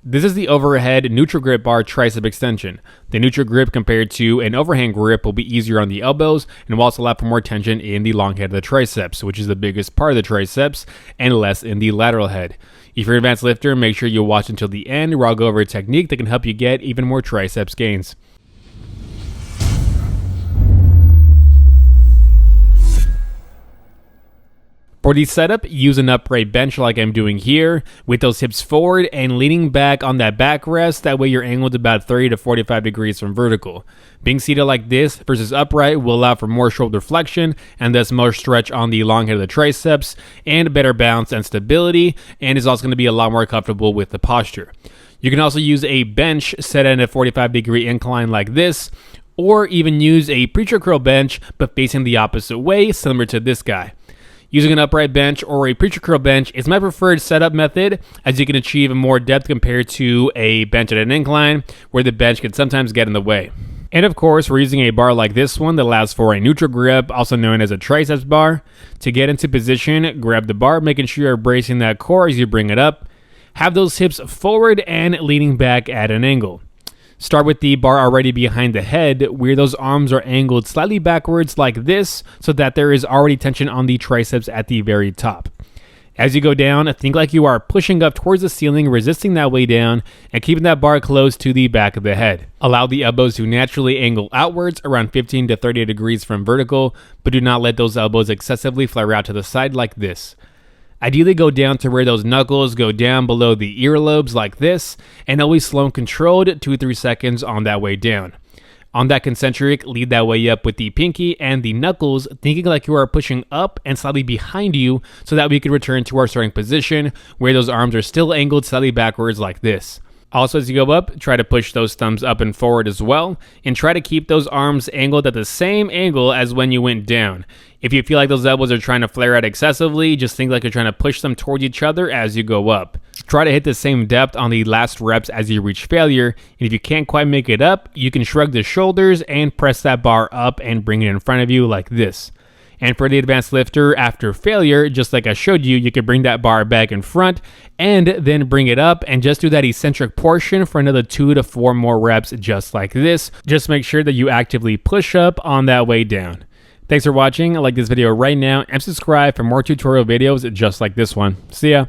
This is the overhead neutral grip bar tricep extension. The neutral grip compared to an overhand grip will be easier on the elbows and will also allow for more tension in the long head of the triceps, which is the biggest part of the triceps, and less in the lateral head. If you're an advanced lifter, make sure you watch until the end where I'll go over a technique that can help you get even more triceps gains. For the setup, use an upright bench like I'm doing here, with those hips forward and leaning back on that backrest. That way you're angled about 30 to 45 degrees from vertical. Being seated like this versus upright will allow for more shoulder flexion and thus more stretch on the long head of the triceps and better balance and stability, and is also going to be a lot more comfortable with the posture. You can also use a bench set at a 45-degree incline like this, or even use a preacher curl bench but facing the opposite way, similar to this guy. Using an upright bench or a preacher curl bench is my preferred setup method, as you can achieve more depth compared to a bench at an incline, where the bench can sometimes get in the way. And of course, we're using a bar like this one that allows for a neutral grip, also known as a triceps bar. To get into position, grab the bar, making sure you're bracing that core as you bring it up. Have those hips forward and leaning back at an angle. Start with the bar already behind the head, where those arms are angled slightly backwards like this, so that there is already tension on the triceps at the very top. As you go down, think like you are pushing up towards the ceiling, resisting that way down, and keeping that bar close to the back of the head. Allow the elbows to naturally angle outwards around 15 to 30 degrees from vertical, but do not let those elbows excessively flare out to the side like this. Ideally go down to where those knuckles go down below the earlobes like this, and always slow and controlled 2-3 seconds on that way down. On that concentric, lead that way up with the pinky and the knuckles, thinking like you are pushing up and slightly behind you, so that we can return to our starting position, where those arms are still angled slightly backwards like this. Also, as you go up, try to push those thumbs up and forward as well, and try to keep those arms angled at the same angle as when you went down. If you feel like those elbows are trying to flare out excessively, just think like you're trying to push them toward each other as you go up. Try to hit the same depth on the last reps as you reach failure, and if you can't quite make it up, you can shrug the shoulders and press that bar up and bring it in front of you like this. And for the advanced lifter, after failure, just like I showed you, you can bring that bar back in front and then bring it up and just do that eccentric portion for another 2 to 4 more reps just like this. Just make sure that you actively push up on that way down. Thanks for watching. Like this video right now and subscribe for more tutorial videos just like this one. See ya.